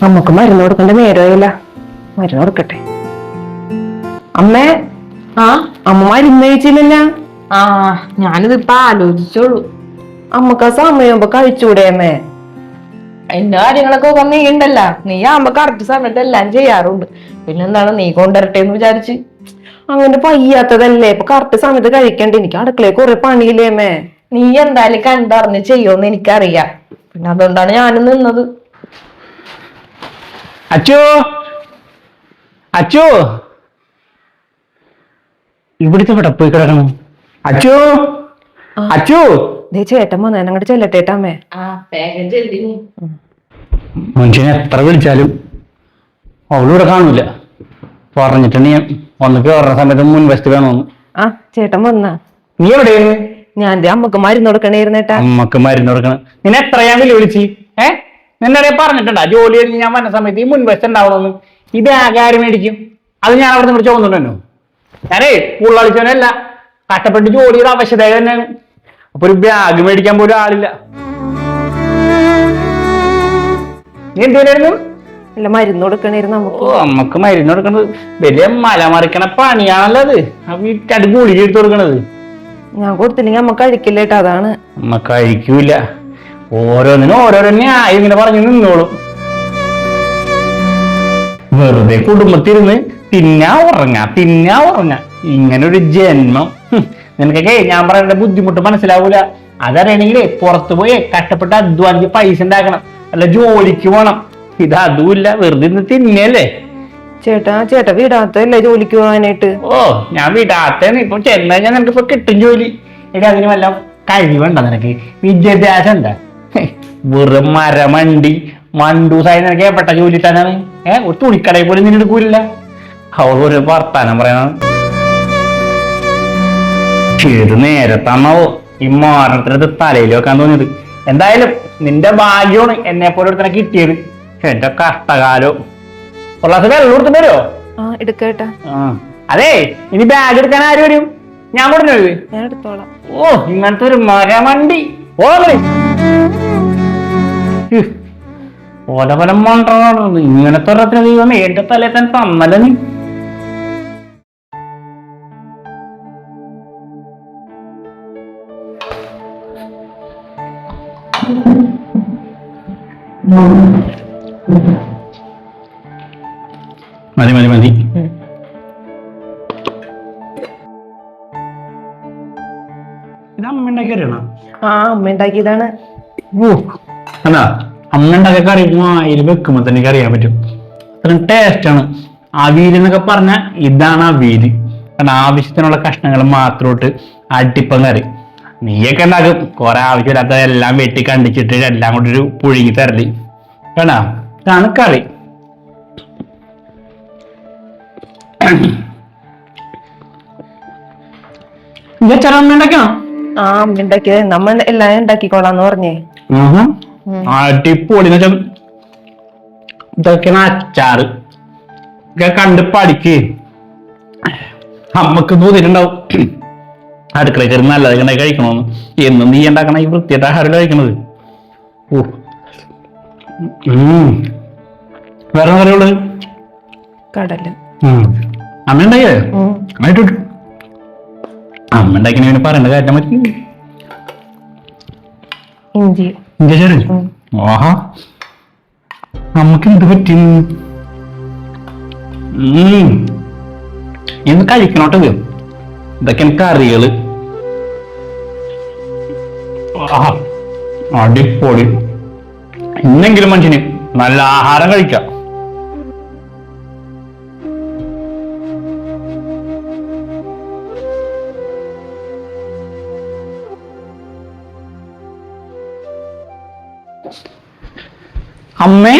നമുക്ക് മരുന്ന് കൊടുക്കേണ്ട നേരമായില്ല. മരുന്ന് കൊടുക്കട്ടെ. അമ്മേ, അമ്മ മരുന്ന് കഴിച്ചില്ലല്ല. ഞാനിതിപ്പോ ആലോചിച്ചോളൂ. അമ്മക്ക് ആ സമയമാകുമ്പോ കഴിച്ചൂടെ അമ്മേ? എന്റെ കാര്യങ്ങളൊക്കെ നീ ഉണ്ടല്ല, നീ ആകുമ്പോ കറക്റ്റ് സമയത്ത് എല്ലാം ചെയ്യാറുണ്ട്. പിന്നെന്താണ് നീ കൊണ്ടുവരട്ടെ എന്ന് വിചാരിച്ച്. അങ്ങനെ വയ്യാത്തതല്ലേ, ഇപ്പൊ കറക്റ്റ് സമയത്ത് കഴിക്കണ്ടേ? എനിക്ക് അടുക്കളയിൽ കുറെ പണിയില്ലേ അമ്മേ. നീ എന്തായാലും കണ്ടറിഞ്ഞ് ചെയ്യുമെന്ന് എനിക്കറിയാം. പിന്നെ അതുകൊണ്ടാണ് ഞാനും നിന്നത്. അച്ചു, അച്ചു, ഇവിടുത്തെ ഇവിടെ പോയി കിടക്കണം. അച്ചു, അച്ചു. ചേട്ടൻ വന്നേ, അങ്ങോട്ട് ചെല്ലട്ടേട്ടമ്മേ. മനുഷ്യനെ എത്ര വിളിച്ചാലും അവളിവിടെ കാണൂല. പറഞ്ഞിട്ടുണ്ട് ഞാൻ ഒന്ന് കയറുന്ന സമയത്ത് മുൻവശത്ത് വേണമെന്ന്. ചേട്ടൻ വന്നാ? നീ എവിടെയാണ്? ഞാൻ അമ്മക്ക് മരുന്ന് കൊടുക്കണേരുന്നേട്ടാ. അമ്മക്ക് മരുന്ന് കൊടുക്കണം. നിന്നെ എത്രയാ വിളിച്ച്? നിന്നെ പറഞ്ഞിട്ടുണ്ടാ ജോലി കഴിഞ്ഞ് ഞാൻ വന്ന സമയത്ത് ഈ മുൻവശത്ത് ഉണ്ടാവണമെന്ന്? ഈ ബാഗ് ആര് മേടിക്കും? അത് ഞാൻ അവിടെ നിന്ന് ചോദിച്ചിട്ടുണ്ടോ? ഞാനേ പുള്ളളിച്ചവനല്ല, കഷ്ടപ്പെട്ട് ജോലി ചെയ്ത ആവശ്യത തന്നെയാണ്. അപ്പൊ ഒരു ബാഗ് മേടിക്കാൻ പോലും ആളില്ല. നീ എന്തിനായിരുന്നു? ഇല്ല, മരുന്ന് കൊടുക്കണേരുന്നു നമുക്ക്. അമ്മക്ക് മരുന്ന് കൊടുക്കണത് വലിയ മല മറിക്കണ പണിയാണല്ലോ അത്. വീട്ടത് ഗുളിക എടുത്ത് കൊടുക്കണത്. ഞാൻ കൊടുത്തില്ലെങ്കിൽ അമ്മ കഴിക്കില്ലേട്ടാ, അതാണ്. അമ്മ കഴിക്കൂല. ഓരോന്നിനും ഓരോരോ ന്യായം ഇങ്ങനെ പറഞ്ഞു നിന്നോളും. വെറുതെ കുടുംബത്തിരുന്ന് തിന്നാ ഉറങ്ങ ഇങ്ങനെ ഒരു ജന്മം. നിനക്കൊക്കെ ഞാൻ പറയേണ്ട ബുദ്ധിമുട്ട് മനസ്സിലാവൂല. അതറിയണെങ്കിലേ പുറത്തു പോയി കഷ്ടപ്പെട്ട് അധ്വാനിച്ച് പൈസ ഉണ്ടാക്കണം, അല്ല ജോലിക്ക് പോണം. ഇത് അതുമില്ല, വെറുതെ ഇന്ന് തിന്നല്ലേ. ചേട്ടാ വീടാത്തല്ലേ ജോലിക്ക് പോകാനായിട്ട്? ഞാൻ വീടാത്തേന്ന്. ഇപ്പൊ ചെന്ന് കഴിഞ്ഞാൽ നിനക്ക് ഇപ്പൊ കിട്ടും ജോലി. എനിക്ക് അതിന് വല്ല കഴിവുണ്ടോ? നിനക്ക് വിദ്യാഭ്യാസം എന്താ? വെറും മണ്ടൂസായി നിനക്ക് എപ്പെട്ട ജോലി ഇട്ടാനാണ്. ഒരു തുണിക്കടയിൽ പോലും നിന്നെ എടുക്കൂല. അവൾ ഒരു വർത്താനം പറയണം. ഏത് നേരത്താണാവോ ഈ മാരണത്തിനകത്ത് തലയിൽ വെക്കാൻ തോന്നിയത്. എന്തായാലും നിന്റെ ഭാഗ്യമാണ് എന്നെ പോലെ ഒരുത്തനെ കിട്ടിയത്. എന്റെ കഷ്ടകാലോ. ഉള്ളാസ് വെള്ളം കൊടുത്തിട്ട് വരുമോ? എടുക്കേട്ടാ. അതെ, ഇനി ബാഗ് എടുക്കാൻ ആര് വരും? ഞാൻ കൊടുക്കുന്നത്. ഞാൻ എടുത്തോളാം. ഇങ്ങനത്തെ ഒരു മരമണ്ടി ഓലപലം മണ്ടത്. ഇങ്ങനത്തെ ഒരത്തിന് ദൈവം എന്റെ തലേ തന്നെ തന്നല്ല നീ. മതി. ഇത് അമ്മ ഉണ്ടാക്കിയറിയണോ? അമ്മ ഉണ്ടാക്കിയതാണ്. അല്ല, അമ്മ ഉണ്ടാക്കിയ കറി വായിൽ വെക്കുമ്പോ തന്നെ എനിക്ക് അറിയാൻ പറ്റും. അത്രയും ടേസ്റ്റ് ആണ്. അവിയൽ എന്നൊക്കെ പറഞ്ഞാൽ ഇതാണ് അവിയൽ. കാരണം ആവശ്യത്തിനുള്ള കഷ്ണങ്ങൾ മാത്രമിട്ട് അടിപ്പം കറി. നീയൊക്കെ ഉണ്ടാക്കും കുറെ ആവശ്യമില്ലാത്ത എല്ലാം വെട്ടി കണ്ടിച്ചിട്ട് എല്ലാം കൂടി ഒരു പുഴുങ്ങി തരല്. കേട്ടാ, ഇതാണ് കറി. അമ്മ ഉണ്ടാക്കണം. അമ്മ ഉണ്ടാക്കിയത് നമ്മ എല്ലാം ഉണ്ടാക്കിക്കോളാന്ന് പറഞ്ഞേ. അടിപൊളി. ഇതൊക്കെയാണ് അച്ചാറ്. ഇതൊക്കെ കണ്ട് പഠിക്ക്. അമ്മക്ക് തോന്നിയിട്ടുണ്ടാവും അടുക്കള കയറി നല്ലത് കഴിക്കണമെന്ന്. എന്നും നീ ഉണ്ടാക്കണ ഈ വൃത്തിയായിട്ട് ആഹാരം കഴിക്കണത്. വേറെ കറിയുള്ളത് കടല. അമ്മ ഉണ്ടാക്കിയേ? അമ്മ ഉണ്ടാക്കിയ പറയേണ്ട കാര്യം പറ്റി. ഇഞ്ചി ചെറിയ. ആഹാ, നമുക്ക് എന്ത് പറ്റി? ഇന്ന് കഴിക്കണോട്ടത്. ഇതൊക്കെ കറികള്. അടിപൊളി. ഇന്നെങ്കിലും മനുഷ്യന് നല്ല ആഹാരം കഴിക്കാം. അമ്മേ,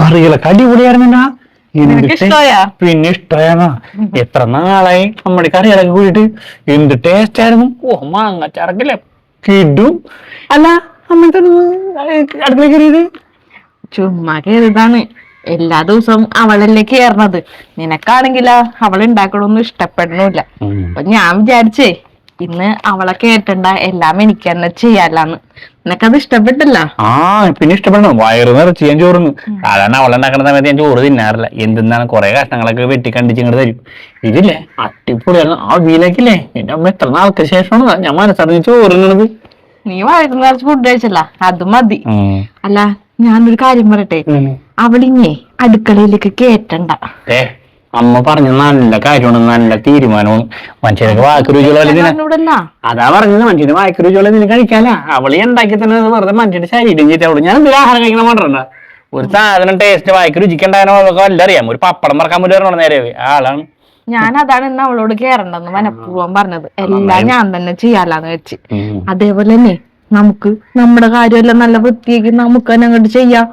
കറികളൊക്കെ അടിപൊളിയായിരുന്നാ. പിന്നെ ഇഷ്ടമാ. എത്ര നാളായി നമ്മുടെ കറികളൊക്കെ കൂടിയിട്ട്. എന്ത് ടേസ്റ്റ് ആയിരുന്നു. മാങ്ങച്ചാറക്കല്ലേ കിടും. അല്ല, അമ്മത്തെ അടുക്കള കയറിയത് ചുമ്മാ കയറിയതാണ്. എല്ലാ ദിവസവും അവളല്ലേ കയറണത്. നിനക്കാണെങ്കിലോ അവൾ ഉണ്ടാക്കണൊന്നും ഇഷ്ടപ്പെടണില്ല. അപ്പൊ ഞാൻ വിചാരിച്ചേ ഇന്ന് അവളെ കേട്ടണ്ട എല്ലാം എനിക്ക് തന്നെ ചെയ്യാല്ലാന്ന്. നിനക്കത് ഇഷ്ടപ്പെട്ടില്ല? ആ പിന്നെ ഇഷ്ടപ്പെടണം. വയറ് നിറച്ച് ഞാൻ ചോറുന്നു. സാധാരണ അവളുണ്ടാക്കുന്ന സമയത്ത് ഞാൻ ചോറ് തിന്നാറില്ല. എന്തെന്നാണ് കുറെ കഷ്ണങ്ങളൊക്കെ വെട്ടിക്കണ്ടിച്ച് ഇങ്ങോട്ട് തരും. ഇതില്ലേ അടിപൊളിയാണ്. ആ വീലേക്കില്ലേ എന്റെ അമ്മ എത്ര നാൾക്ക് ശേഷമാണ് ഞാൻ മനസ്സറിഞ്ഞ് ചോറുന്നത്. നീ വയറ് നിറച്ച് ഫുഡ് കഴിച്ചല്ല, അത് മതി. അല്ല ഞാനൊരു കാര്യം പറയട്ടെ, അവളിങ്ങേ അടുക്കളയിലേക്ക് കേറ്റണ്ട. അമ്മ പറഞ്ഞ നല്ല കാര്യമാണ്, നല്ല തീരുമാനമാണ്. മനുഷ്യർക്ക് വാക്ക് രുചിയുള്ള അതാ പറഞ്ഞത്, മനുഷ്യന് വാക്ക് രുചിയുള്ള ഇതിന് കഴിക്കാല. അവളി ഉണ്ടാക്കി തന്നെ വെറുതെ മനുഷ്യന്റെ ശരീരം ചെയ്തവള്. ഞാൻ എന്തെങ്കിലും ആഹാരം കഴിക്കണം പറഞ്ഞ ഒരു സാധനം ടേസ്റ്റ് വായിക്ക് രുചിക്കണ്ടാകാനോ വല്ല അറിയാം. ഒരു പപ്പടം മറക്കാൻ പറ്റും നേരെ ആളാണ്. ഞാൻ അതാണ് ഇന്ന് അവളോട് കേറണ്ടെന്ന് മനഃപൂർവ്വം പറഞ്ഞത്. എല്ലാം ഞാൻ തന്നെ ചെയ്യാലാന്ന് വെച്ച്. അതേപോലെ തന്നെ നമുക്ക് നമ്മുടെ കാര്യമെല്ലാം നല്ല വൃത്തിയാക്കി നമുക്ക് തന്നെ അങ്ങോട്ട് ചെയ്യാം.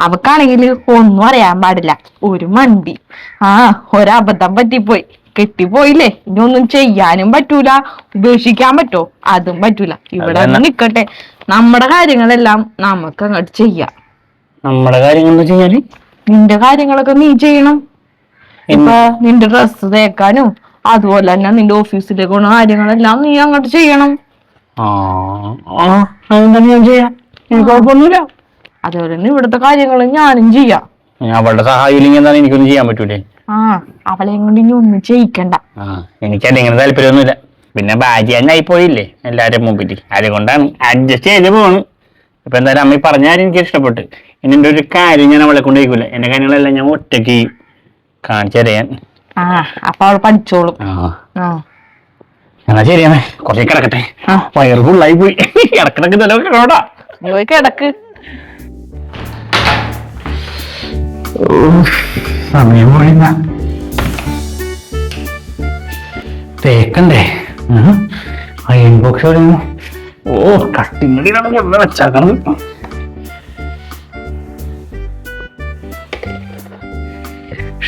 അവക്കാണെങ്കിൽ ഒന്നും അറിയാൻ പാടില്ല. ഒരു മണ്ടി ഒരബദ്ധം പറ്റിപ്പോയി, കെട്ടിപ്പോയില്ലേ, ഇനി ഒന്നും ചെയ്യാനും പറ്റൂല. ഉപേക്ഷിക്കാൻ പറ്റോ? അതും പറ്റൂല. ഇവിടെ നിക്കട്ടെ, നമ്മുടെ കാര്യങ്ങളെല്ലാം നമുക്ക് അങ്ങോട്ട് ചെയ്യാം. നമ്മുടെ കാര്യങ്ങൾ ചെയ്യാന് നിന്റെ കാര്യങ്ങളൊക്കെ നീ ചെയ്യണം. ഇപ്പൊ നിന്റെ ഡ്രസ്സ് തേക്കാനും അതുപോലെ തന്നെ നിന്റെ ഓഫീസിലേക്ക് പോണ കാര്യങ്ങളെല്ലാം നീ അങ്ങോട്ട് ചെയ്യണം. ഞാൻ ചെയ്യാം, എനിക്ക് കുഴപ്പമൊന്നുമില്ല. അതുപോലെ തന്നെ ഇവിടുത്തെ കാര്യങ്ങൾ ഞാനും ചെയ്യാം. അവളുടെ സഹായം ഇല്ലെങ്കിൽ എന്താണ് എനിക്കൊന്നും ചെയ്യാൻ പറ്റൂലേ? അവളെ കൊണ്ട് ഇനി ഒന്നും ചെയ്യിക്കണ്ട. എനിക്കല്ല ഇങ്ങനെ താല്പര്യമൊന്നുമില്ല. പിന്നെ ഭാര്യനായി പോയില്ലേ എല്ലാരും മുമ്പിട്ട്, അതുകൊണ്ടാണ് അഡ്ജസ്റ്റ് ചെയ്ത് പോണ്. ഇപ്പൊ എന്തായാലും അമ്മ പറഞ്ഞാലും എനിക്ക് ഇഷ്ടപ്പെട്ടു. ഇനി എന്റെ ഒരു കാര്യം ഞാൻ അവളെ കൊണ്ട് വയ്ക്കൂല. എന്റെ കാര്യങ്ങളെല്ലാം ഞാൻ ഒറ്റയ്ക്ക് ചെയ്യും, കാണിച്ചറിയാൻ. അപ്പൊ അവൾ പഠിച്ചോളും. എന്നാ ശരിയാണേ, കുറച്ച് കിടക്കട്ടെ. വയറ് ഫുള്ളായി പോയി. ഇടക്കിടക്ക് തലവെക്കണോടാ, പോയി കിടക്ക്. സമയം പോയില്ല, തേക്കണ്ടേ? അയൺ ബോക്സ് കട്ടിങ്ങടിയിലാണ് കൊണ്ട് വെച്ചാക്കണത്.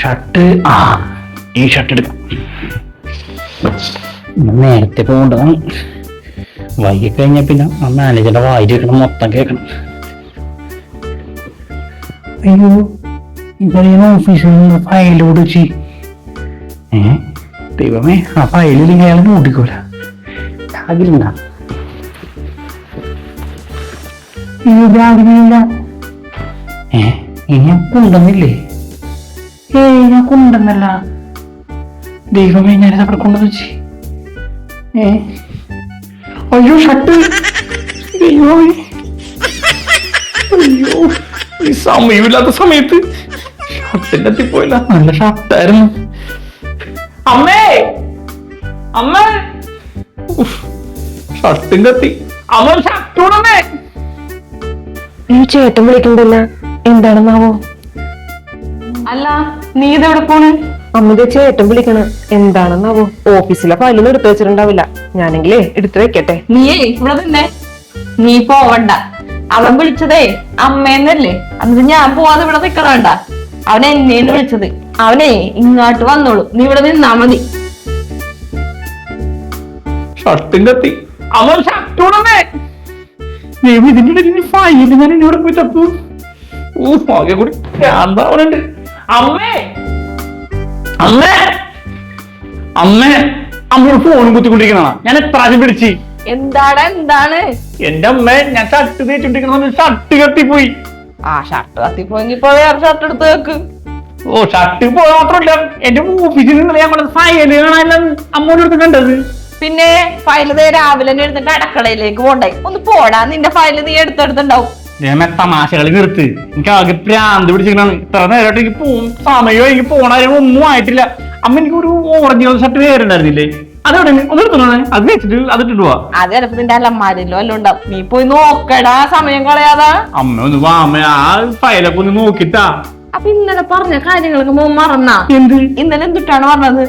ഷർട്ട് ഈ ഷർട്ട് എടുക്കാം. നേരത്തെ പോകേണ്ടതാണ്. വൈകി കഴിഞ്ഞാൽ പിന്നെ ആ മാനേജറിന്റെ വായി വെക്കണം, മൊത്തം കേൾക്കണം. അയ്യോ, ഇവരെ ഓഫീസിൽ നിന്ന് ഫയൽ ഓടിച്ച് ദൈവമേ, ആ ഫയലിൽ അയാൾ ഓടിക്കൂല. ബാഗിലുണ്ടാ? ബാഗിലില്ല. ഞാൻ കൊണ്ടുവന്നില്ലേ? ഞാൻ കൊണ്ടുവന്നല്ല. ദൈവമേ, ഞാനിത് അവിടെ കൊണ്ടുവന്ന് വെച്ച്. അയ്യോ ഷർട്ട്, അയ്യോ അയ്യോ, ഈ സമയമില്ലാത്ത സമയത്ത് ഷർട്ടിന്റെ എത്തിപ്പോയില്ല. നല്ല ഷർട്ടായിരുന്നു. അമ്മേ അമ്മ, ഷർട്ടിന്റെ എത്തി. അമ്മ ഷർട്ട് കൊണ്ടേ. ഈ ചേട്ടൻ വിളിക്കണ്ടല്ല, എന്താണെന്നാവോ? അല്ല നീ ഇതെവിടെ പോണ്? അമ്മയുടെ ചേട്ടൻ വിളിക്കണ എന്താണെന്നാവോ? ഓഫീസിലെ ഫയലൊന്നും എടുത്തു വെച്ചിട്ടുണ്ടാവില്ല. ഞാനെങ്കിലേ എടുത്തു വെക്കട്ടെ. നീയേ ഇവിടെ തന്നെ, നീ പോവണ്ട. അവൻ വിളിച്ചതേ അമ്മേന്നല്ലേ, എന്നിട്ട് ഞാൻ പോവാതെ ഇവിടെ നിക്കണണ്ട. അവൻ എന്നെയാണ് വിളിച്ചത്. അവനെ ഇങ്ങോട്ട് വന്നോളൂ, നീ ഇവിടെ നിന്നാ മതി. ഷർട്ടിന്റെ എത്തി. അവൻ ഷർട്ട് കൊണ്ടേ. ഇതിന്റെ ഫയല് ഞാൻ എന്നോട് പോയി തപ്പു. ആകെ കൂടി ഭ്രാന്താവനുണ്ട്. അമ്മേ അമ്മേ അമ്മേ, അമ്മയോട് ഫോൺ കുത്തിക്കൊണ്ടിരിക്കണ ഞാൻ എത്ര പിടിച്ച്. എന്താണ്? എന്റെ അമ്മ, ഞാൻ ഷർട്ട് തേച്ചിട്ടിരിക്കണ ഷർട്ട് കത്തിപ്പോയി. ഷർട്ട് കത്തിപ്പോയെങ്കിൽ ഇപ്പൊ വേറെ ഷർട്ട് എടുത്ത് വെക്ക്. ഷർട്ട് പോയി മാത്രമല്ല, എന്റെ ഓഫീസിൽ നിന്ന് ഞാൻ ഫയല് കാണാൻ അമ്മോട് എടുത്ത് കണ്ടത്. പിന്നെ ഫയല് രാവിലെ തന്നെ എടുത്തിട്ട് അടുക്കളയിലേക്ക് പോണ്ടേ? ഒന്ന് പോടാ, നിന്റെ ഫയല് നീ എടുത്തെടുത്തുണ്ടാവും. തമാശകളി നിർത്ത്, എനിക്ക് ആകെ പ്രാന്ത് പിടിച്ചിരിക്കണാണ്. ഇത്ര നേരമായിട്ട് എനിക്ക് സമയമോ എനിക്ക് പോണ ഒന്നും ആയിട്ടില്ല. അമ്മ എനിക്ക് ഒരു ഓറഞ്ച് കളർ ഷർട്ട് വേറുണ്ടായിരുന്നില്ലേ? അതെവിടെ ഒന്ന് എടുത്തോ, അത് വെച്ചിട്ട് അതിട്ട് പോവാ. അത് ചിലപ്പോ നിന്റെ അലമാരിലോ എല്ലാം ഉണ്ടാവും. നീ പോയി നോക്കടാ, സമയം കളയാതാ. അമ്മ ഒന്ന് വാ, അമ്മ ആ ഫയലൊക്കെ ഒന്ന് നോക്കിട്ടാ. അപ്പൊ ഇന്നലെ പറഞ്ഞ കാര്യങ്ങളൊക്കെ മറന്നാ? എന്ത് ഇന്നലെ എന്തിട്ടാണ് പറഞ്ഞത്?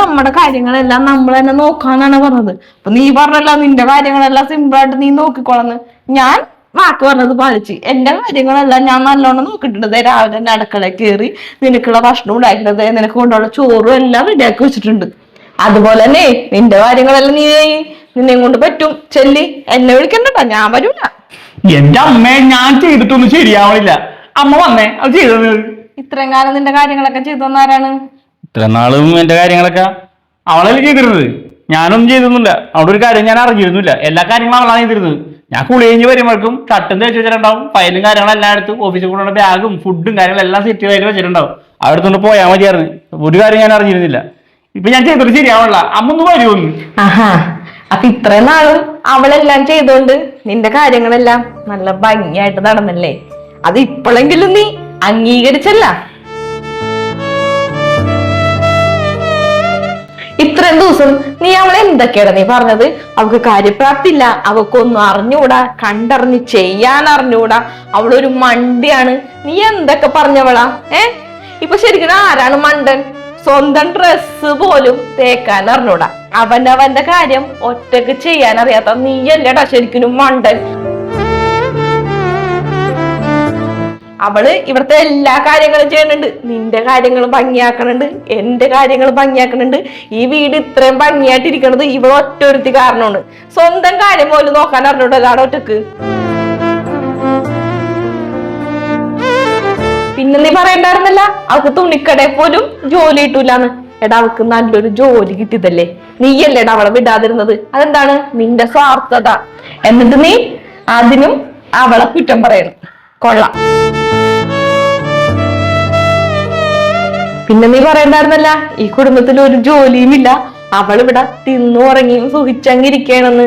നമ്മുടെ കാര്യങ്ങളെല്ലാം നമ്മൾ തന്നെ നോക്കാന്നാണ് പറഞ്ഞത്. അപ്പൊ നീ പറഞ്ഞല്ല നിന്റെ കാര്യങ്ങളെല്ലാം സിമ്പിളായിട്ട് നീ നോക്കിക്കോളന്ന്. ഞാൻ വാക്ക് പറഞ്ഞത് പാലിച്ച് എന്റെ കാര്യങ്ങളെല്ലാം ഞാൻ നല്ലോണം നോക്കിയിട്ടുണ്ട്. രാവിലെ തന്നെ അടുക്കള കയറി നിനക്കുള്ള ഭക്ഷണം ഉണ്ടാക്കിയത്, നിനക്ക് കൊണ്ടുള്ള ചോറും എല്ലാം റെഡിയാക്കി വെച്ചിട്ടുണ്ട്. അതുപോലെ തന്നെ നിന്റെ കാര്യങ്ങളെല്ലാം നിന്നെ കൊണ്ട് പറ്റും. ചെല്ലി എന്നെ വിളിക്കണ്ടോ, ഞാൻ വരൂല. എന്റെ അമ്മ, ഞാൻ ചെയ്തിട്ടൊന്നും ശരിയാവില്ല. അമ്മ വന്നേ, അത് ചെയ്തത്. ഇത്രയും കാലം നിന്റെ കാര്യങ്ങളൊക്കെ ചെയ്തു തന്നാരാണ്? ഇത്ര നാളും എന്റെ കാര്യങ്ങളൊക്കെ അവളല്ലേ ചെയ്തിരുന്നത്. ഞാനൊന്നും ചെയ്തൊന്നുമില്ല. അവിടെ ഒരു കാര്യം ഞാൻ അറിഞ്ഞിരുന്നില്ല. എല്ലാ കാര്യങ്ങളും അവളാണ് ചെയ്തിരുന്നത്. ഞാൻ കുളി കഴിഞ്ഞ് വരുമ്പോഴേക്കും തട്ടും തേച്ച് വെച്ചിട്ടുണ്ടാവും, ഫയലും കാര്യങ്ങളെല്ലാം എടുത്ത് ഓഫീസിൽ കൊണ്ടുള്ള ബാഗും ഫുഡും കാര്യങ്ങളെല്ലാം സെറ്റ് ചെയ്ത് വെച്ചിട്ടുണ്ടാവും. അവിടെ കൊണ്ട് പോയാൽ മതിയായിരുന്നു. ഒരു കാര്യം ഞാൻ അറിഞ്ഞിരുന്നില്ല. ഇപ്പൊ ഞാൻ ചെയ്തിട്ട് ശരിയാവണില്ല. അമ്മ ഒന്ന് വരുമോന്ന്. ആഹാ, അപ്പൊ ഇത്രയും നാളും അവളെല്ലാം ചെയ്തോണ്ട് നിന്റെ കാര്യങ്ങളെല്ലാം നല്ല ഭംഗിയായിട്ട് നടന്നല്ലേ? അത് ഇപ്പോഴെങ്കിലും നീ അംഗീകരിച്ചല്ല. ഇത്രയും ദിവസം നീ അവളെ എന്തൊക്കെയാണ് നീ പറഞ്ഞത്? അവൾക്ക് കാര്യപ്രാപ്തി ഇല്ല, അവൾക്കൊന്നും അറിഞ്ഞൂടാ, കണ്ടറിഞ്ഞ് ചെയ്യാൻ അറിഞ്ഞൂടാ, അവളൊരു മണ്ടിയാണ്, നീ എന്തൊക്കെ പറഞ്ഞവളാ? ഇപ്പൊ ശരിക്കും ആരാണ് മണ്ടൻ? സ്വന്തം ഡ്രസ്സ് പോലും തേക്കാൻ അറിഞ്ഞൂടാ, അവനവന്റെ കാര്യം ഒറ്റക്ക് ചെയ്യാൻ അറിയാത്ത നീയല്ലടാ ശരിക്കും മണ്ടൻ. അവള് ഇവിടുത്തെ എല്ലാ കാര്യങ്ങളും ചെയ്യുന്നുണ്ട്, നിന്റെ കാര്യങ്ങളും ഭംഗിയാക്കണുണ്ട്, എന്റെ കാര്യങ്ങളും ഭംഗിയാക്കണുണ്ട്. ഈ വീട് ഇത്രയും ഭംഗിയായിട്ടിരിക്കണത് ഇവൾ ഒറ്റൊരുത്തി കാരണമാണ്. സ്വന്തം കാര്യം പോലും നോക്കാൻ അറിഞ്ഞൂടല്ലാണ് ഒറ്റക്ക്. പിന്നെ നീ പറയണ്ടായിരുന്നല്ല അവൾക്ക് തുണിക്കടയിൽ പോലും ജോലി കിട്ടൂലെന്ന്. എടാ, അവൾക്ക് നല്ലൊരു ജോലി കിട്ടിയതല്ലേ, നീയല്ലേടാ അവളെ വിടാതിരുന്നത്? അതെന്താണ്? നിന്റെ സ്വാർത്ഥത. എന്നിട്ട് നീ അതിനും അവളെ കുറ്റം പറയണം. കൊള്ളാം. പിന്നെ നീ പറയണ്ടായിരുന്നല്ല ഈ കുടുംബത്തിൽ ഒരു ജോലിയും ഇല്ല, അവളിവിടെ തിന്നു ഉറങ്ങിയും സുഖിച്ചങ്ങിരിക്കണെന്ന്.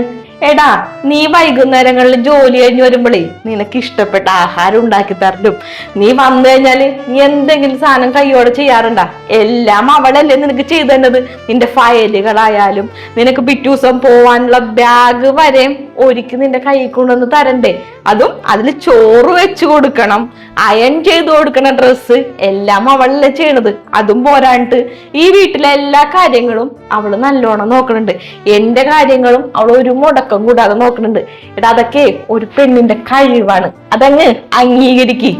എടാ, നീ വൈകുന്നേരങ്ങളിൽ ജോലി കഴിഞ്ഞ് വരുമ്പോഴേ നിനക്ക് ഇഷ്ടപ്പെട്ട ആഹാരം ഉണ്ടാക്കി തരലും, നീ വന്നു കഴിഞ്ഞാല് നീ എന്തെങ്കിലും സാധനം കൈയോടെ ചെയ്യാറുണ്ടാ? എല്ലാം അവളല്ലേ നിനക്ക് ചെയ്തു തന്നത്. നിന്റെ ഫയലുകളായാലും നിനക്ക് പിറ്റേ ദിവസം പോവാനുള്ള ബാഗ് വരെ ഒരുക്കി നിന്റെ കൈ കൊണ്ടുവന്ന് തരണ്ടേ? അതും അതിൽ ചോറ് വെച്ച് കൊടുക്കണം, അയൺ ചെയ്ത് കൊടുക്കണ ഡ്രസ്സ് എല്ലാം അവളല്ലേ ചെയ്യണത്. അതും പോരാണ്ട് ഈ വീട്ടിലെ എല്ലാ കാര്യങ്ങളും അവള് നല്ലോണം നോക്കണുണ്ട്, എന്റെ കാര്യങ്ങളും അവൾ ഒരു മുടക്കം കൂടാതെ നോക്കണുണ്ട്. എടാ, അതൊക്കെ ഒരു പെണ്ണിന്റെ കഴിവാണ്, അതങ്ങ് അംഗീകരിക്ക്.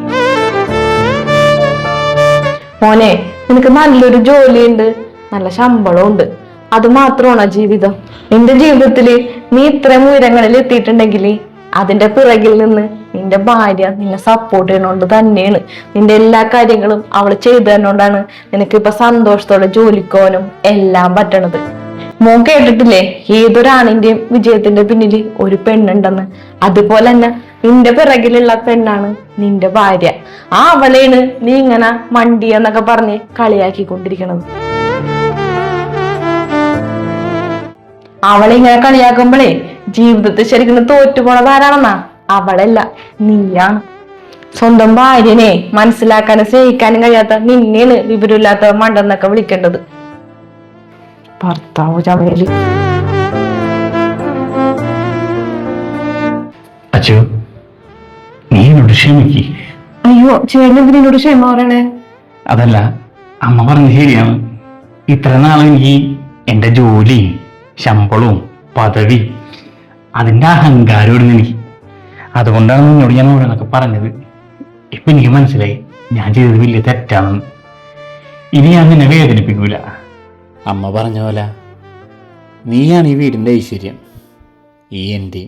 മോനെ, നിനക്ക് നല്ലൊരു ജോലിയുണ്ട്, നല്ല ശമ്പളം ഉണ്ട്, അത് മാത്രമാണ് ജീവിതം. നിന്റെ ജീവിതത്തില് നീ ഇത്രയും ഉയരങ്ങളിൽ എത്തിയിട്ടുണ്ടെങ്കിൽ അതിന്റെ പിറകിൽ നിന്ന് നിന്റെ ഭാര്യ നിന്നെ സപ്പോർട്ട് ചെയ്യണോണ്ട് തന്നെയാണ്. നിന്റെ എല്ലാ കാര്യങ്ങളും അവള് ചെയ്തു തന്നോണ്ടാണ് നിനക്ക് ഇപ്പൊ സന്തോഷത്തോടെ ജോലിക്കോനും എല്ലാം പറ്റണത്. മോൻ കേട്ടിട്ടില്ലേ, ഏതൊരാണിന്റെയും വിജയത്തിന്റെ പിന്നിൽ ഒരു പെണ്ണുണ്ടെന്ന്? അതുപോലെ തന്നെ നിന്റെ പിറകിലുള്ള പെണ്ണാണ് നിന്റെ ഭാര്യ. ആ അവളെയാണ് നീ ഇങ്ങനെ മണ്ടി എന്നൊക്കെ പറഞ്ഞ് കളിയാക്കിക്കൊണ്ടിരിക്കണത്. അവളെ ഇങ്ങനെ കളിയാക്കുമ്പോഴേ ജീവിതത്തിൽ ശരിക്കും തോറ്റുപോണത് ആരാണെന്നാ? അവളല്ല, നീയാണ്. സ്വന്തം ഭാര്യനെ മനസ്സിലാക്കാനും സ്നേഹിക്കാനും കഴിയാത്ത നിന്നെയാണ് വിവരമില്ലാത്ത മണ്ടെന്നൊക്കെ വിളിക്കേണ്ടത്. ഭർത്താവ് ചമയല്. അച്ഛോ, നീ എന്നോട് ക്ഷമിക്ക്. അയ്യോ, ചേട്ടൻ നിന്നോട് ക്ഷമ പറയണേ? അതല്ല, അമ്മ പറഞ്ഞ ശരിയാണ്. ഇത്ര നാളും എനിക്ക് എന്റെ ജോലി, ശമ്പളവും പദവി, അതിന്റെ അഹങ്കാരമായിരുന്നു എനിക്ക്. അതുകൊണ്ടാണ് നിന്നോട് ഞാൻ ഓരോന്നൊക്കെ പറഞ്ഞത്. ഇപ്പൊ എനിക്ക് മനസ്സിലായി ഞാൻ ചെയ്തത് വലിയ തെറ്റാണെന്ന്. ഇനി ഞാൻ നിന്നെ വേദനിപ്പിക്കൂല. അമ്മ പറഞ്ഞ പോലെ നീയാണ് ഈ വീടിന്റെ ഐശ്വര്യം, ഈ എൻ്റെ.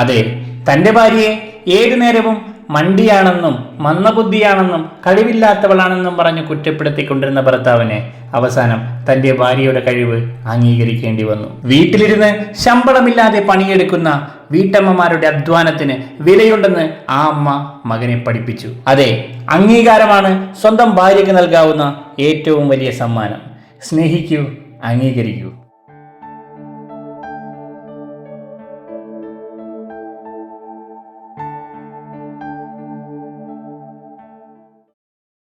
അതെ, തന്റെ ഭാര്യയെ ഏതു നേരവും മണ്ടിയാണെന്നും മന്ദബുദ്ധിയാണെന്നും കഴിവില്ലാത്തവളാണെന്നും പറഞ്ഞ് കുറ്റപ്പെടുത്തിക്കൊണ്ടിരുന്ന ഭർത്താവിനെ അവസാനം തന്റെ ഭാര്യയുടെ കഴിവ് അംഗീകരിക്കേണ്ടി വന്നു. വീട്ടിലിരുന്ന് ശമ്പളമില്ലാതെ പണിയെടുക്കുന്ന വീട്ടമ്മമാരുടെ അധ്വാനത്തിന് വിലയുണ്ടെന്ന് ആ അമ്മ മകനെ പഠിപ്പിച്ചു. അതെ, അംഗീകാരമാണ് സ്വന്തം ഭാര്യയ്ക്ക് നൽകാവുന്ന ഏറ്റവും വലിയ സമ്മാനം. സ്നേഹിക്കൂ, അംഗീകരിക്കൂ.